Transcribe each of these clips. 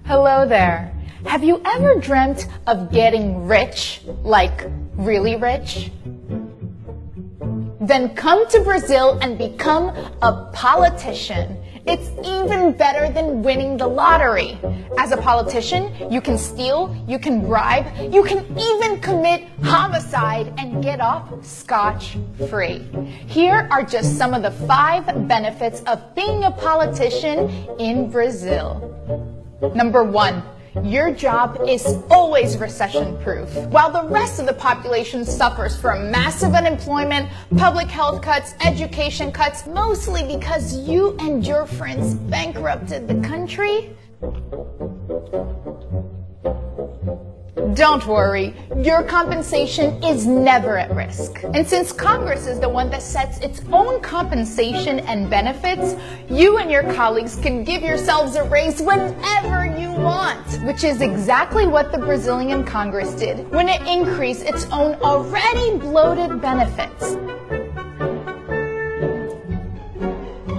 Hello there. Have you ever dreamt of getting rich, like really rich? Then come to Brazil and become a politician. It's even better than winning the lottery. As a politician, you can steal, you can bribe, you can even commit homicide and get off scotch-free. Here are just some of the 5 benefits of being a politician in Brazil. Number 1. Your job is always recession-proof. While the rest of the population suffers from massive unemployment, public health cuts, education cuts, mostly because you and your friends bankrupted the country, don't worry, your compensation is never at risk. And since Congress is the one that sets its own compensation and benefits, you and your colleagues can give yourselves a raise whenever you want, which is exactly what the Brazilian Congress did when it increased its own already bloated benefits.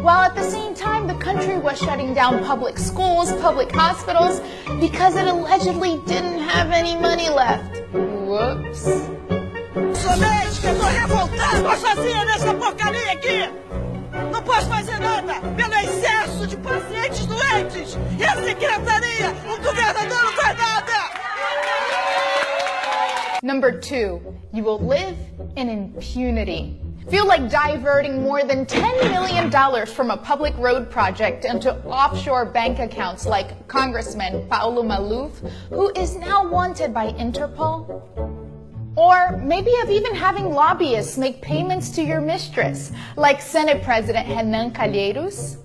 While at the same time, the country was shutting down public schools, public hospitals, because it allegedly didn't have any money left. Whoops. Somente que eu tô revoltado sozinha nessa porcaria aqui! Não posso fazer nada pelo excesso de pacientes doentes! E a secretaria, o governador não faz nada! Number 2, you will live in impunity. Feel like diverting more than $10 million from a public road project into offshore bank accounts like Congressman Paulo Maluf, who is now wanted by Interpol? Or maybe of even having lobbyists make payments to your mistress, like Senate President Renan Calheiros?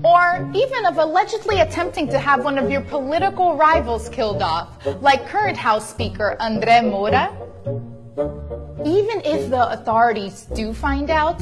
Or even of allegedly attempting to have one of your political rivals killed off, like current House Speaker André Moura? Even if the authorities do find out,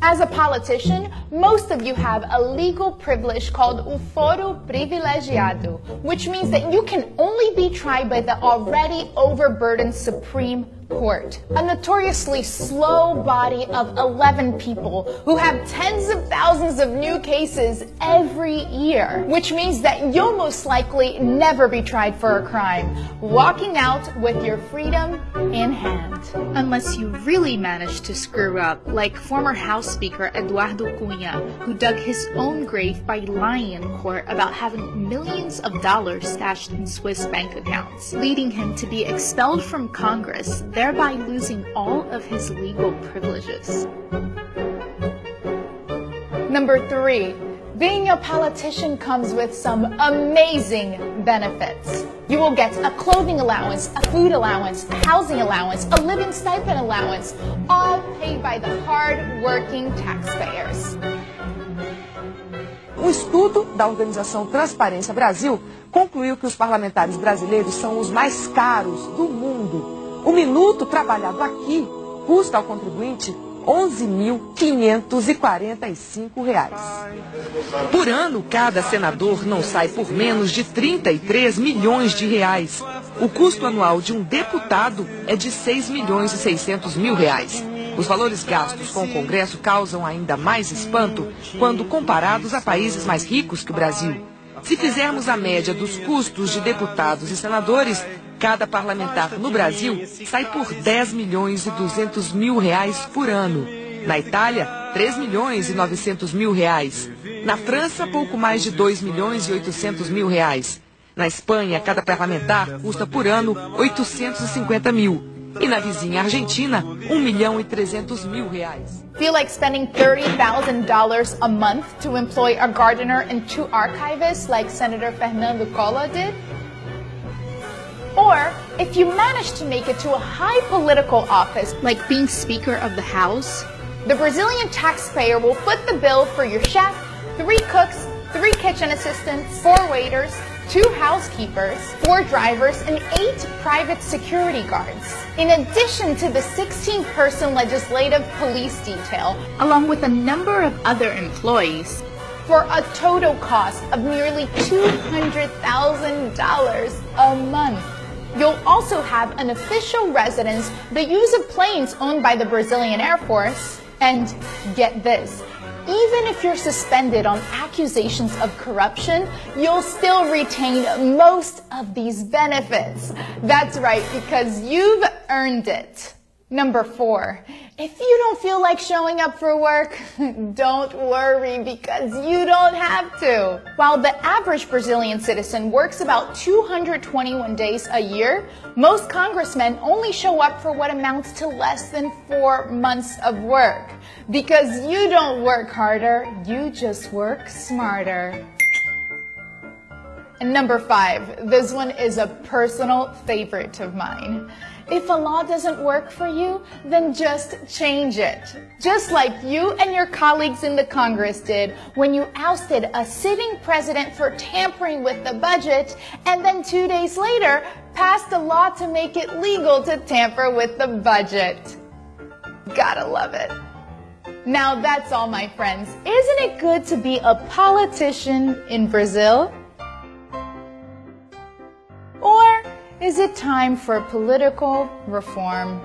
as a politician, most of you have a legal privilege called o foro privilegiado, which means that you can only be tried by the already overburdened Supreme Court, a notoriously slow body of 11 people who have tens of thousands of new cases every year, which means that you'll most likely never be tried for a crime, walking out with your freedom in hand. Unless you really manage to screw up, like former House Speaker Eduardo Cunha, who dug his own grave by lying in court about having millions of dollars stashed in Swiss bank accounts, leading him to be expelled from Congress, thereby losing all of his legal privileges. Number 3, being a politician comes with some amazing benefits. You will get a clothing allowance, a food allowance, a housing allowance, a living stipend allowance, all paid by the hard-working taxpayers. Um estudo da organização Transparência Brasil concluiu que os parlamentares brasileiros são os mais caros do mundo. O minuto trabalhado aqui custa ao contribuinte R$ 11.545. Por ano, cada senador não sai por menos de 33 milhões de reais. O custo anual de um deputado é de 6.600.000 reais. Os valores gastos com o Congresso causam ainda mais espanto quando comparados a países mais ricos que o Brasil. Se fizermos a média dos custos de deputados e senadores, cada parlamentar no Brasil sai por R$ 10.200.000 reais por ano. Na Itália, R$ 3.900.000 reais. Na França, pouco mais de R$ 2.800.000 reais. Na Espanha, cada parlamentar custa por ano R$ 850.000. E na vizinha Argentina, R$ 1.300.000 reais. Feel like spending $30,000 a month to employ a gardener and 2 archivists like Senator Fernando Collor did? Or, if you manage to make it to a high political office, Like being Speaker of the House? the Brazilian taxpayer will foot the bill for your chef, 3 cooks, 3 kitchen assistants, 4 waiters, 2 housekeepers, 4 drivers, and 8 private security guards. In addition to the 16-person legislative police detail, Along with a number of other employees. for a total cost of nearly $200,000 a month. You'll also have an official residence, the use of planes owned by the Brazilian Air Force, and get this, even if you're suspended on accusations of corruption, you'll still retain most of these benefits. That's right, because you've earned it. Number 4, if you don't feel like showing up for work, don't worry because you don't have to. While the average Brazilian citizen works about 221 days a year, most congressmen only show up for what amounts to less than 4 months of work. Because you don't work harder, you just work smarter. And number 5, this one is a personal favorite of mine. If a law doesn't work for you, then just change it. Just like you and your colleagues in the Congress did when you ousted a sitting president for tampering with the budget, and then 2 days later passed a law to make it legal to tamper with the budget. Gotta love it. Now that's all, my friends. Isn't it good to be a politician in Brazil? Or is it time for political reform?